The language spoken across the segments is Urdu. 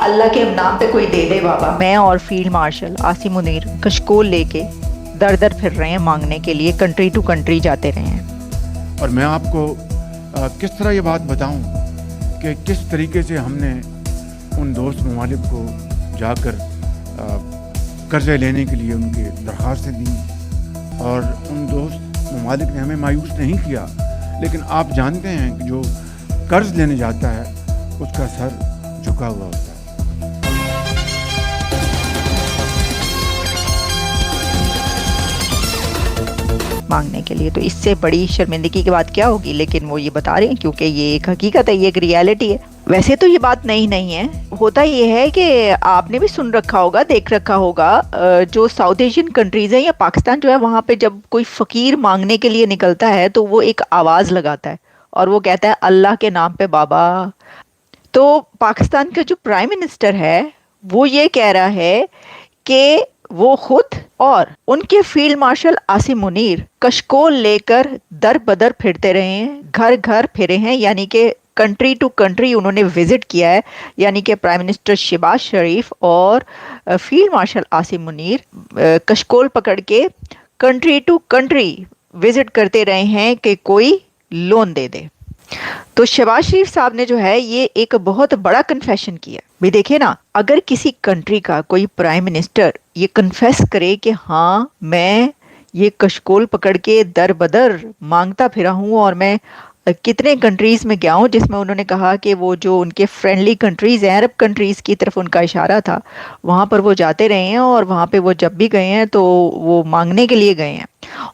اللہ کے نام پہ کوئی دے دے بابا. میں اور فیلڈ مارشل عاصم منیر کشکول لے کے در در پھر رہے ہیں مانگنے کے لیے, کنٹری ٹو کنٹری جاتے رہے ہیں. اور میں آپ کو کس طرح یہ بات بتاؤں کہ کس طریقے سے ہم نے ان دوست ممالک کو جا کر قرضے لینے کے لیے ان کے درخواستیں دیں, اور ان دوست ممالک نے ہمیں مایوس نہیں کیا. لیکن آپ جانتے ہیں کہ جو قرض لینے جاتا ہے اس کا سر جھکا ہوا ہوتا ہے. مانگنے کے لیے تو اس سے بڑی شرمندگی کی بات کیا ہوگی, لیکن وہ یہ بتا رہے ہیں کیونکہ یہ ایک حقیقت ہے, یہ ایک ریالٹی ہے. ویسے تو یہ بات نہیں ہے, ہوتا یہ ہے کہ آپ نے بھی سن رکھا ہوگا, دیکھ رکھا ہوگا, جو ساؤتھ ایشین کنٹریز ہیں یا پاکستان جو ہے, وہاں پہ جب کوئی فقیر مانگنے کے لیے نکلتا ہے تو وہ ایک آواز لگاتا ہے اور وہ کہتا ہے اللہ کے نام پہ بابا. تو پاکستان کا جو پرائم منسٹر ہے وہ یہ کہہ رہا ہے کہ وہ خود اور ان کے فیلڈ مارشل عاصم منیر کشکول لے کر در بدر پھرتے رہے ہیں, گھر گھر پھرے ہیں, یعنی کہ کنٹری ٹو کنٹری انہوں نے وزٹ کیا ہے. یعنی کہ پرائم منسٹر شہباز شریف اور فیلڈ مارشل عاصم منیر کشکول پکڑ کے کنٹری ٹو کنٹری وزٹ کرتے رہے ہیں کہ کوئی لون دے دے. تو شہباز شریف صاحب نے جو ہے یہ ایک بہت بڑا کنفیشن کیا. بھی دیکھیں نا, اگر کسی کنٹری کا کوئی پرائم منسٹر یہ کنفیس کرے کہ ہاں میں یہ کشکول پکڑ کے در بدر مانگتا پھرا ہوں, اور میں کتنے کنٹریز میں گیا ہوں جس میں انہوں نے کہا کہ وہ جو ان کے فرینڈلی کنٹریز ہیں, عرب کنٹریز کی طرف ان کا اشارہ تھا, وہاں پر وہ جاتے رہے ہیں, اور وہاں پہ وہ جب بھی گئے ہیں تو وہ مانگنے کے لیے گئے ہیں.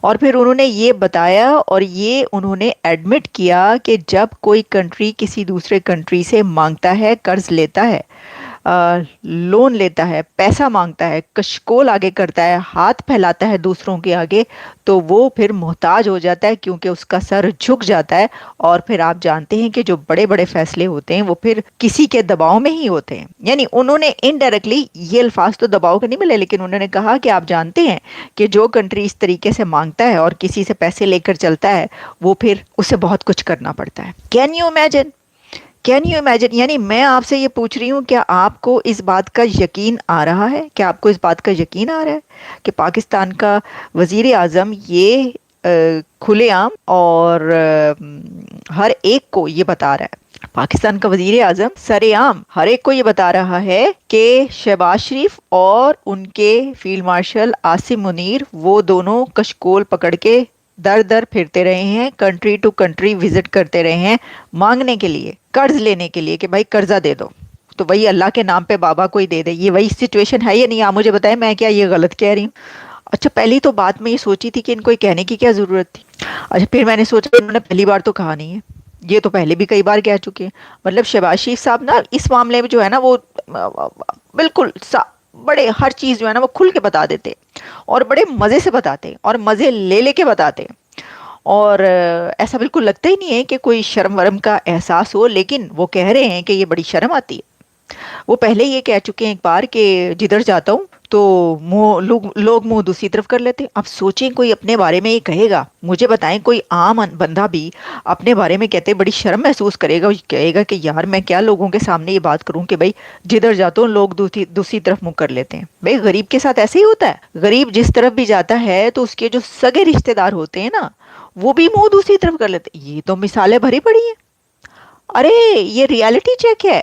اور پھر انہوں نے یہ بتایا اور یہ انہوں نے ایڈمٹ کیا کہ جب کوئی کنٹری کسی دوسرے کنٹری سے مانگتا ہے, قرض لیتا ہے, لون لیتا ہے, پیسہ مانگتا ہے, کشکول آگے کرتا ہے, ہاتھ پھیلاتا ہے دوسروں کے آگے, تو وہ پھر محتاج ہو جاتا ہے, کیونکہ اس کا سر جھک جاتا ہے. اور پھر آپ جانتے ہیں کہ جو بڑے بڑے فیصلے ہوتے ہیں وہ پھر کسی کے دباؤ میں ہی ہوتے ہیں. یعنی انہوں نے انڈائریکٹلی, یہ الفاظ تو دباؤ کے نہیں ملے, لیکن انہوں نے کہا کہ آپ جانتے ہیں کہ جو کنٹری اس طریقے سے مانگتا ہے اور کسی سے پیسے لے کر چلتا ہے, وہ پھر اسے بہت کچھ کرنا پڑتا ہے. کین یو امیجن, یعنی میں آپ سے یہ پوچھ رہی ہوں, کیا آپ کو اس بات کا یقین آ رہا ہے, کیا آپ کو اس بات کا یقین آ رہا ہے کہ پاکستان کا وزیر اعظم یہ کھلے عام اور ہر ایک کو یہ بتا رہا ہے, پاکستان کا وزیر اعظم سر عام ہر ایک کو یہ بتا رہا ہے کہ شہباز شریف اور ان کے فیلڈ مارشل عاصم منیر وہ دونوں کشکول پکڑ کے در در پھرتے رہے ہیں, کنٹری ٹو کنٹری وزٹ کرتے رہے ہیں مانگنے کے لیے, قرض لینے کے لیے کہ بھائی قرضہ دے دو, تو وہی اللہ کے نام پہ بابا کوئی دے دے. یہ وہی سچویشن ہے یا نہیں, آپ مجھے بتائیں, میں کیا یہ غلط کہہ رہی ہوں؟ اچھا, پہلی تو بات میں یہ سوچی تھی کہ ان کو کہنے کی کیا ضرورت تھی. اچھا, پھر میں نے سوچا انہوں نے پہلی بار تو کہا نہیں ہے, یہ تو پہلے بھی کئی بار کہہ چکے ہیں. مطلب شہباز شریف صاحب نا اس معاملے میں جو ہے نا وہ بالکل بڑے ہر چیز جو ہے نا وہ کھل کے بتا دیتے, اور بڑے مزے سے بتاتے, اور مزے لے لے کے بتاتے, اور ایسا بالکل لگتا ہی نہیں ہے کہ کوئی شرم ورم کا احساس ہو. لیکن وہ کہہ رہے ہیں کہ یہ بڑی شرم آتی ہے. وہ پہلے یہ کہہ چکے ہیں ایک بار کہ جدھر جاتا ہوں تو لوگ منہ دوسری طرف کر لیتے. اب سوچیں کوئی اپنے بارے میں یہ کہے گا, مجھے بتائیں کوئی عام بندہ بھی اپنے بارے میں کہتے بڑی شرم محسوس کرے گا, کہے گا کہ یار میں کیا لوگوں کے سامنے یہ بات کروں کہ بھائی جدھر جاتا ہوں لوگ دوسری طرف منہ کر لیتے ہیں. بھائی غریب کے ساتھ ایسے ہی ہوتا ہے, غریب جس طرف بھی جاتا ہے تو اس کے جو سگے رشتے دار ہوتے ہیں نا وہ بھی منہ دوسری طرف کر لیتے. یہ تو مثالیں بھری پڑی ہیں. ارے یہ ریالٹی چیک ہے,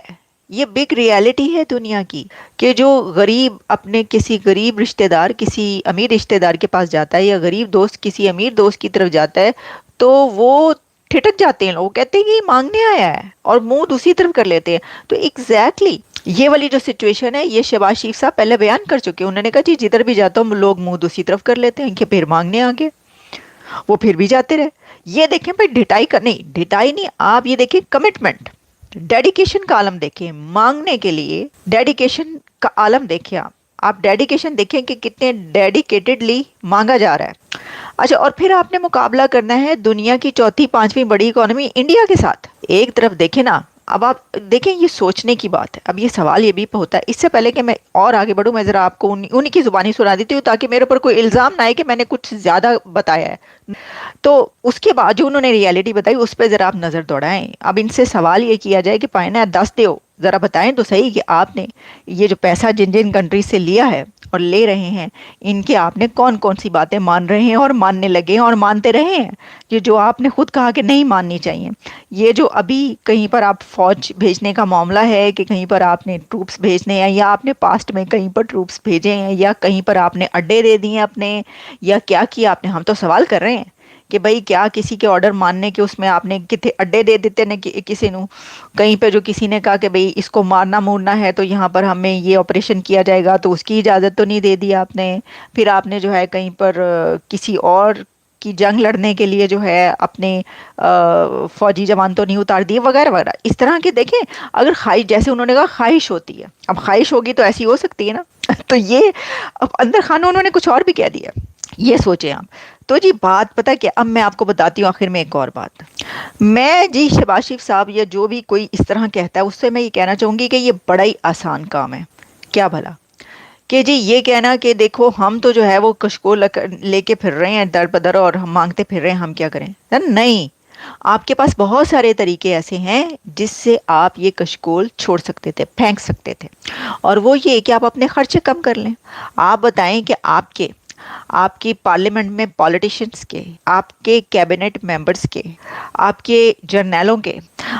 یہ بگ ریالٹی ہے دنیا کی, کہ جو غریب اپنے کسی غریب رشتہ دار کسی امیر رشتہ دار کے پاس جاتا ہے, یا غریب دوست کسی امیر دوست کی طرف جاتا ہے, تو وہ ٹھٹک جاتے ہیں, لوگ کہتے ہیں کہ یہ مانگنے آیا ہے, اور منہ دوسری طرف کر لیتے ہیں. تو ایگزیکٹلی یہ والی جو سچویشن ہے یہ شہباز شریف صاحب پہلے بیان کر چکے. انہوں نے کہا جی جدھر بھی جاتا ہوں لوگ منہ دوسری طرف کر لیتے ہیں کہ پھر مانگنے آگے, وہ پھر بھی جاتے رہے. یہ دیکھیں بھائی ڈھٹائی نہیں, آپ یہ دیکھیں کمٹمنٹ, ڈیڈیکیشن کا عالم دیکھیں, مانگنے کے لیے ڈیڈیکیشن کا عالم دیکھیں. آپ ڈیڈیکیشن دیکھیں کہ کتنے ڈیڈیکیٹڈلی مانگا جا رہا ہے. اچھا, اور پھر آپ نے مقابلہ کرنا ہے دنیا کی چوتھی پانچویں بڑی اکانومی انڈیا کے ساتھ. ایک طرف دیکھیں نا, اب آپ دیکھیں یہ سوچنے کی بات ہے. اب یہ سوال یہ بھی ہوتا ہے, اس سے پہلے کہ میں اور آگے بڑھوں میں ذرا آپ کو انہی کی زبانی سنا دیتی ہوں تاکہ میرے اوپر کوئی الزام نہ آئے کہ میں نے کچھ زیادہ بتایا ہے. تو اس کے بعد جو انہوں نے ریالٹی بتائی اس پہ ذرا آپ نظر دوڑائیں. اب ان سے سوال یہ کیا جائے کہ پائنا 10 ذرا بتائیں تو صحیح کہ آپ نے یہ جو پیسہ جن جن کنٹریز سے لیا ہے اور لے رہے ہیں، ان کے آپ نے کون کون سی باتیں مان رہے ہیں اور ماننے لگے ہیں اور مانتے رہے ہیں، یہ جو آپ نے خود کہا کہ نہیں ماننی چاہیے. یہ جو ابھی کہیں پر آپ فوج بھیجنے کا معاملہ ہے کہ کہیں پر آپ نے ٹروپس بھیجنے ہیں، یا آپ نے پاسٹ میں کہیں پر ٹروپس بھیجے ہیں، یا کہیں پر آپ نے اڈے دے دیے اپنے، یا کیا کیا آپ نے، ہم تو سوال کر رہے ہیں کہ بھئی کیا کسی کے آرڈر ماننے کے اس میں آپ نے کتنے اڈے دے دیتے نے کسی نو، کہیں پہ جو کسی نے کہا کہ بھئی اس کو مارنا مورنا ہے تو یہاں پر ہمیں یہ آپریشن کیا جائے گا تو اس کی اجازت تو نہیں دے دی آپ نے. پھر آپ نے جو ہے کہیں پر کسی اور کی جنگ لڑنے کے لیے جو ہے اپنے فوجی جوان تو نہیں اتار دیے وغیرہ وغیرہ. اس طرح کے دیکھیں، اگر خواہش، جیسے انہوں نے کہا خواہش ہوتی ہے، اب خواہش ہوگی تو ایسی ہو سکتی ہے نا. تو یہ اب اندر خانہ انہوں نے کچھ اور بھی کہہ دیا، یہ سوچیں آپ. تو جی بات پتہ کیا، اب میں آپ کو بتاتی ہوں آخر میں ایک اور بات. میں جی شہباز شریف صاحب یا جو بھی کوئی اس طرح کہتا ہے، اس سے میں یہ کہنا چاہوں گی کہ یہ بڑا ہی آسان کام ہے. کیا بھلا کہ جی یہ کہنا کہ دیکھو ہم تو جو ہے وہ کشکول لے کے پھر رہے ہیں در بدر اور ہم مانگتے پھر رہے ہیں، ہم کیا کریں. نہیں، آپ کے پاس بہت سارے طریقے ایسے ہیں جس سے آپ یہ کشکول چھوڑ سکتے تھے، پھینک سکتے تھے. اور وہ یہ کہ آپ اپنے خرچے کم کر لیں. آپ بتائیں کہ آپ کی پارلیمنٹ میں پالیٹیشنز کے، آپ کے کیبنٹ ممبرز کے، آپ کے جرنیلوں کے،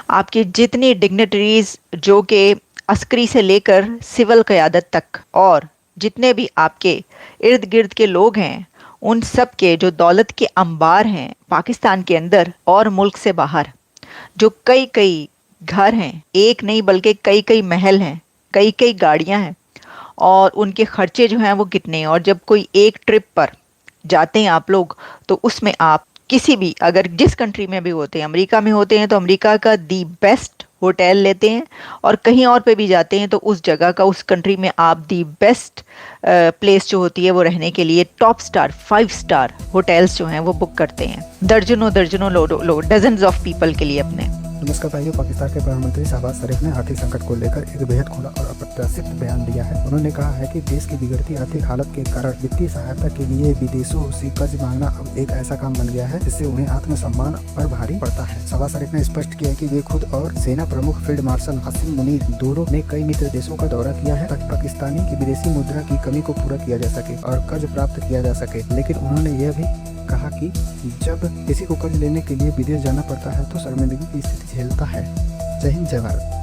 آپ کی جتنی ڈگنیٹریز جو کہ عسکری سے لے کر سول قیادت تک، اور جتنے بھی آپ کے ارد گرد کے لوگ ہیں، ان سب کے جو دولت کے انبار ہیں پاکستان کے اندر اور ملک سے باہر، جو کئی کئی گھر ہیں، ایک نہیں بلکہ کئی کئی محل ہیں، کئی کئی گاڑیاں ہیں، اور ان کے خرچے جو ہیں وہ کتنے ہیں. اور جب کوئی ایک ٹرپ پر جاتے ہیں آپ لوگ تو اس میں آپ کسی بھی، اگر جس کنٹری میں بھی ہوتے ہیں، امریکہ میں ہوتے ہیں تو امریکہ کا دی بیسٹ ہوٹل لیتے ہیں، اور کہیں اور پہ بھی جاتے ہیں تو اس جگہ کا، اس کنٹری میں آپ دی بیسٹ پلیس جو ہوتی ہے وہ رہنے کے لیے ٹاپ سٹار 5 سٹار ہوٹلز جو ہیں وہ بک کرتے ہیں، درجنوں درجنوں لوگ ڈزنز آف پیپل کے لیے اپنے. نمسکار بھائیو، پاکستان کے پردھان منتری شہباز شریف نے آرتھک سنکٹ کو لے کر ایک بے حد کھلا اور اپرتیاشت بیان دیا ہے. انہوں نے کہا ہے کہ دیش کی بگڑتی آرتھک حالت کے کارن وتیہ سہایتا کے لیے ودیشوں سے قرض مانگنا اب ایک ایسا کام بن گیا ہے جس سے انہیں آتم سمان پر بھاری پڑتا ہے. شہباز شریف نے اسپشٹ کیا کہ وہ خود اور سینا پرمکھ فیلڈ مارشل حسین منیر دونوں نے کئی متر دیشوں کا دورہ کیا ہے تاکہ پاکستانی کی ودیشی مدرا کی کمی کو پورا کیا جا سکے اور قرض پراپت کیا جا سکے. لیکن انہوں نے یہ بھی کہا کہ جب کسی کو قرض لینے کے لیے ودیش جانا پڑتا ہے تو شرمندگی کی استھتی جھیلتا ہے. جے ہند، جے بھارت.